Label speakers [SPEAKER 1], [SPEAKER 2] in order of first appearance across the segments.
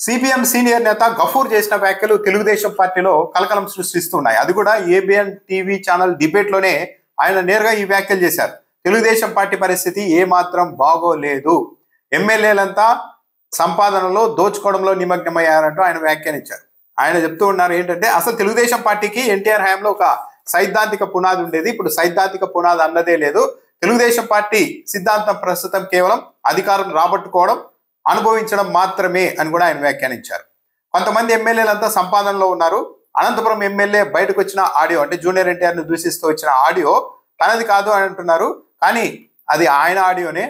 [SPEAKER 1] CPM senior నేత గఫూర్ చేసిన వ్యాఖ్యలు తెలుగుదేశం పార్టీలో కలకలం సృష్టిస్తున్నాయి. అది కూడా ఏబిఎన్ టీవీ ఛానల్ డిబేట్ లోనే ఆయన నేరుగా ఈ వ్యాఖ్యలు చేశారు. తెలుగుదేశం పార్టీ పరిస్థితి ఏమాత్రం బాగోలేదు, ఎమ్మెల్యేలంతా సంపాదనలో దోచుకోవడంలో నిమగ్నమయ్యారంటూ ఆయన వ్యాఖ్యానించారు. ఆయన చెప్తూ ఉన్నారు ఏంటంటే, అసలు తెలుగుదేశం పార్టీకి ఎన్టీఆర్ హయాంలో ఒక సైద్ధాంతిక పునాది ఉండేది, ఇప్పుడు సైద్ధాంతిక పునాది అన్నదే లేదు. తెలుగుదేశం పార్టీ సిద్ధాంతం ప్రస్తుతం కేవలం అధికారం రాబట్టుకోవడం, అనుభవించడం మాత్రమే అని కూడా ఆయన వ్యాఖ్యానించారు. కొంతమంది ఎమ్మెల్యేలంతా సంపాదనలో ఉన్నారు. అనంతపురం ఎమ్మెల్యే బయటకు వచ్చిన ఆడియో, అంటే జూనియర్ ఎన్టీఆర్ ను దూషిస్తూ వచ్చిన ఆడియో తనది కాదు అని అంటున్నారు. కానీ అది ఆయన ఆడియోనే.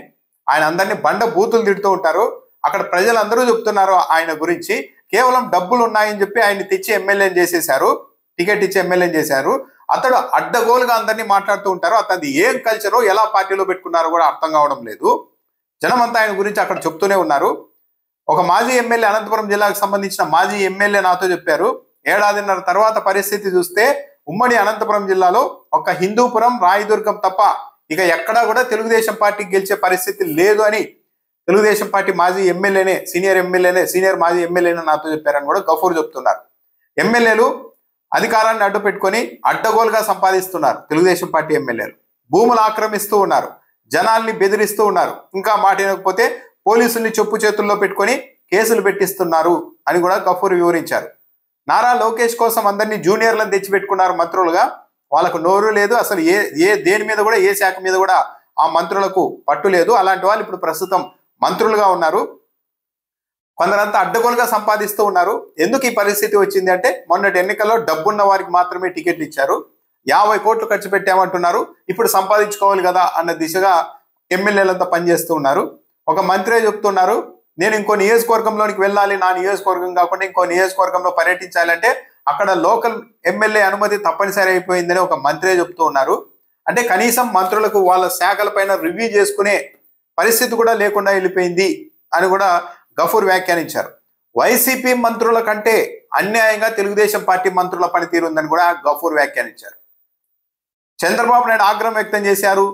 [SPEAKER 1] ఆయన అందరినీ బండ బూతులు తిడుతూ ఉంటారు. అక్కడ ప్రజలందరూ చెప్తున్నారు ఆయన గురించి. కేవలం డబ్బులు ఉన్నాయని చెప్పి ఆయన్ని తెచ్చి ఎమ్మెల్యేని చేసేశారు, టికెట్ ఇచ్చి ఎమ్మెల్యేని చేశారు. అతడు అడ్డగోలుగా అందరినీ మాట్లాడుతూ ఉంటారు. అతనిది ఏం కల్చరో, ఎలా పార్టీలో పెట్టుకున్నారో కూడా అర్థం కావడం లేదు. జనమంతా ఆయన గురించి అక్కడ చెప్తూనే ఉన్నారు. ఒక మాజీ ఎమ్మెల్యే, అనంతపురం జిల్లాకు సంబంధించిన మాజీ ఎమ్మెల్యే నాతో చెప్పారు, ఏడాదిన్నర తర్వాత పరిస్థితి చూస్తే ఉమ్మడి అనంతపురం జిల్లాలో ఒక హిందూపురం, రాయదుర్గం తప్ప ఇక ఎక్కడా కూడా తెలుగుదేశం పార్టీకి గెలిచే పరిస్థితి లేదు అని తెలుగుదేశం పార్టీ మాజీ ఎమ్మెల్యేనే, సీనియర్ మాజీ ఎమ్మెల్యేనే నాతో చెప్పారని కూడా గఫూర్ చెప్తున్నారు. ఎమ్మెల్యేలు అధికారాన్ని అడ్డు పెట్టుకొని అడ్డగోలుగా సంపాదిస్తున్నారు. తెలుగుదేశం పార్టీ ఎమ్మెల్యేలు భూములు ఆక్రమిస్తూ ఉన్నారు, జనాల్ని బెదిరిస్తూ ఉన్నారు, ఇంకా మాట వినకపోతే పోలీసుల్ని చెప్పు చేతుల్లో పెట్టుకొని కేసులు పెట్టిస్తున్నారు అని కూడా గఫూర్ వివరించారు. నారా లోకేష్ కోసం అందరినీ జూనియర్లను తెచ్చిపెట్టుకున్నారు మంత్రులుగా. వాళ్ళకు నోరు లేదు, అసలు దేని మీద కూడా, ఏ శాఖ మీద కూడా ఆ మంత్రులకు పట్టు లేదు. అలాంటి వాళ్ళు ఇప్పుడు ప్రస్తుతం మంత్రులుగా ఉన్నారు. కొందరంతా అడ్డగోలుగా సంపాదిస్తూ ఉన్నారు. ఎందుకు ఈ పరిస్థితి వచ్చింది అంటే, మొన్నటి ఎన్నికల్లో డబ్బున్న వారికి మాత్రమే టికెట్లు ఇచ్చారు, 50 కోట్లు ఖర్చు పెట్టామంటున్నారు, ఇప్పుడు సంపాదించుకోవాలి కదా అన్న దిశగా ఎమ్మెల్యేలంతా పనిచేస్తూ ఉన్నారు. ఒక మంత్రే చెప్తున్నారు, నేను ఇంకో నియోజకవర్గంలోనికి వెళ్ళాలి, నా నియోజకవర్గం కాకుండా ఇంకో నియోజకవర్గంలో పర్యటించాలంటే అక్కడ లోకల్ ఎమ్మెల్యే అనుమతి తప్పనిసరి అయిపోయిందని ఒక మంత్రే చెప్తూ ఉన్నారు. అంటే కనీసం మంత్రులకు వాళ్ళ శాఖల పైన రివ్యూ చేసుకునే పరిస్థితి కూడా లేకుండా వెళ్ళిపోయింది అని కూడా గఫూర్ వ్యాఖ్యానించారు. వైసీపీ మంత్రుల కంటే అన్యాయంగా తెలుగుదేశం పార్టీ మంత్రుల పనితీరు ఉందని కూడా గఫూర్ వ్యాఖ్యానించారు. చంద్రబాబు నాయుడు ఆగ్రహం వ్యక్తం చేశారు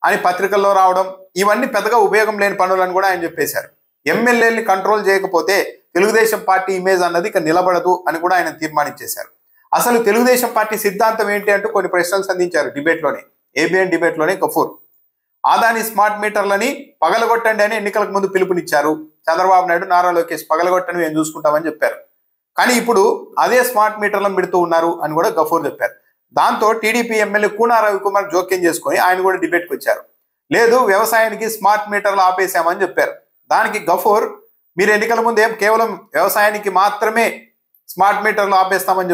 [SPEAKER 1] అని పత్రికల్లో రావడం, ఇవన్నీ పెద్దగా ఉపయోగం లేని పనులని కూడా ఆయన చెప్పేశారు. ఎమ్మెల్యేని కంట్రోల్ చేయకపోతే తెలుగుదేశం పార్టీ ఇమేజ్ అన్నది ఇక నిలబడదు అని కూడా ఆయన తీర్మానించేశారు. అసలు తెలుగుదేశం పార్టీ సిద్ధాంతం ఏంటి అంటూ కొన్ని ప్రశ్నలు సంధించారు డిబేట్లోనే, ఏబిఎన్ డిబేట్లోనే గఫూర్. ఆదాని స్మార్ట్ మీటర్లని పగలగొట్టండి అని ఎన్నికలకు ముందు పిలుపునిచ్చారు చంద్రబాబు నాయుడు, నారా లోకేష్. పగలగొట్టని మేము చూసుకుంటామని చెప్పారు. కానీ ఇప్పుడు అదే స్మార్ట్ మీటర్లను పెడుతూ ఉన్నారు అని కూడా గఫూర్ చెప్పారు. దాంతో టీడీపీ ఎమ్మెల్యే కూనా రవికుమార్ జోక్యం చేసుకొని ఆయన కూడా డిబేట్కి వచ్చారు. లేదు, వ్యవసాయానికి స్మార్ట్ మీటర్లు ఆపేశామని చెప్పారు. దానికి గఫూర్, మీరు ఎన్నికల ముందు కేవలం వ్యవసాయానికి మాత్రమే స్మార్ట్ మీటర్లు ఆపేస్తామని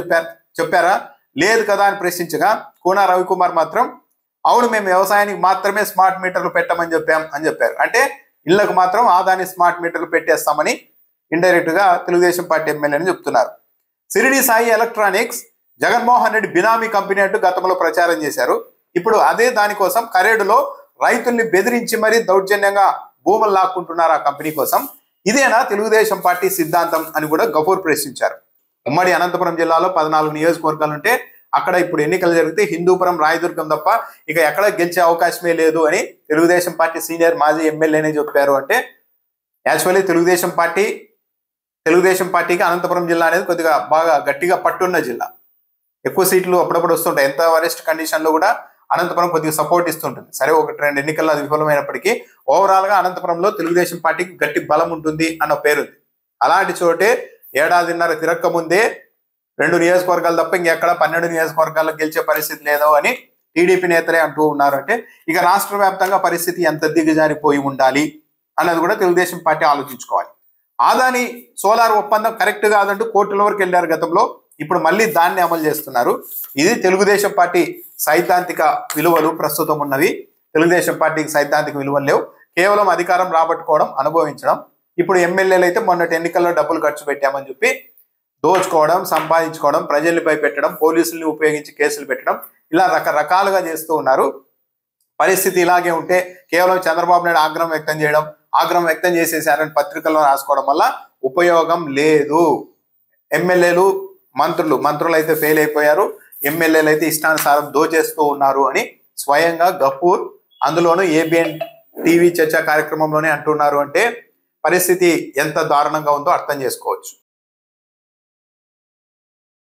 [SPEAKER 1] చెప్పారా? లేదు కదా అని ప్రశ్నించగా కూనా రవికుమార్ మాత్రం, అవును, మేము వ్యవసాయానికి మాత్రమే స్మార్ట్ మీటర్లు పెట్టమని చెప్పారు. అంటే ఇళ్లకు మాత్రం ఆదాని స్మార్ట్ మీటర్లు పెట్టేస్తామని ఇండైరెక్ట్ గా తెలుగుదేశం పార్టీ ఎమ్మెల్యేని చెప్తున్నారు. సిరిడి సాయి ఎలక్ట్రానిక్స్ జగన్మోహన్ రెడ్డి బినామీ కంపెనీ అంటూ గతంలో ప్రచారం చేశారు. ఇప్పుడు అదే దానికోసం కరేడులో రైతుల్ని బెదిరించి మరీ దౌర్జన్యంగా భూములు లాక్కుంటున్నారు ఆ కంపెనీ కోసం. ఇదేనా తెలుగుదేశం పార్టీ సిద్ధాంతం అని కూడా గఫూర్ ప్రశ్నించారు. ఉమ్మడి అనంతపురం జిల్లాలో 14 నియోజకవర్గాలు ఉంటే అక్కడ ఇప్పుడు ఎన్నికలు జరిగితే హిందూపురం, రాయదుర్గం తప్ప ఇక ఎక్కడ గెలిచే అవకాశమే లేదు అని తెలుగుదేశం పార్టీ సీనియర్ మాజీ ఎమ్మెల్యేనే చెప్పారు. అంటే యాక్చువల్లీ తెలుగుదేశం పార్టీకి అనంతపురం జిల్లా అనేది కొద్దిగా బాగా గట్టిగా పట్టున్న జిల్లా. ఎక్కువ సీట్లు అప్పుడప్పుడు వస్తుంటాయి. ఎంత వరెస్ట్ కండిషన్ లో కూడా అనంతపురం కొద్దిగా సపోర్ట్ ఇస్తుంటుంది. సరే, 1-2 ఎన్నికల్లో అది విఫలమైనప్పటికీ ఓవరాల్ గా అనంతపురంలో తెలుగుదేశం పార్టీకి గట్టి బలం ఉంటుంది అన్న పేరుంది. అలాంటి చోటే ఏడాదిన్నర తిరక్క ముందే 2 నియోజకవర్గాలు తప్ప ఇంకెక్కడ 12 నియోజకవర్గాల్లో గెలిచే పరిస్థితి లేదో అని టీడీపీ నేతలే అంటూ ఉన్నారు. అంటే ఇక రాష్ట్ర వ్యాప్తంగా పరిస్థితి ఎంత దిగజారిపోయి ఉండాలి అన్నది కూడా తెలుగుదేశం పార్టీ ఆలోచించుకోవాలి. ఆదాని సోలార్ ఒప్పందం కరెక్ట్ కాదంటూ కోర్టుల వరకు వెళ్ళారు గతంలో. ఇప్పుడు మళ్ళీ దాన్ని అమలు చేస్తున్నారు. ఇది తెలుగుదేశం పార్టీ సైద్ధాంతిక విలువలు ప్రస్తుతం ఉన్నవి. తెలుగుదేశం పార్టీకి సైద్ధాంతిక విలువలు లేవు, కేవలం అధికారం రాబట్టుకోవడం, అనుభవించడం. ఇప్పుడు ఎమ్మెల్యేలు అయితే మొన్నటి ఎన్నికల్లో డబ్బులు ఖర్చు పెట్టామని చెప్పి దోచుకోవడం, సంపాదించుకోవడం, ప్రజలపై పెట్టడం, పోలీసుల్ని ఉపయోగించి కేసులు పెట్టడం, ఇలా రకరకాలుగా చేస్తూ ఉన్నారు. పరిస్థితి ఇలాగే ఉంటే కేవలం చంద్రబాబు నాయుడు ఆగ్రహం వ్యక్తం చేసేసారని పత్రికల్లో రాసుకోవడం వల్ల ఉపయోగం లేదు. ఎమ్మెల్యేలు, మంత్రులు అయితే ఫెయిల్ అయిపోయారు, ఎమ్మెల్యేలు అయితే ఇష్టానుసారం దోచేస్తూ ఉన్నారు అని స్వయంగా గఫూర్ అందులోనూ ఏబిఎన్ టీవీ చర్చా కార్యక్రమంలోనే అంటున్నారు. అంటే పరిస్థితి ఎంత దారుణంగా ఉందో అర్థం చేసుకోవచ్చు.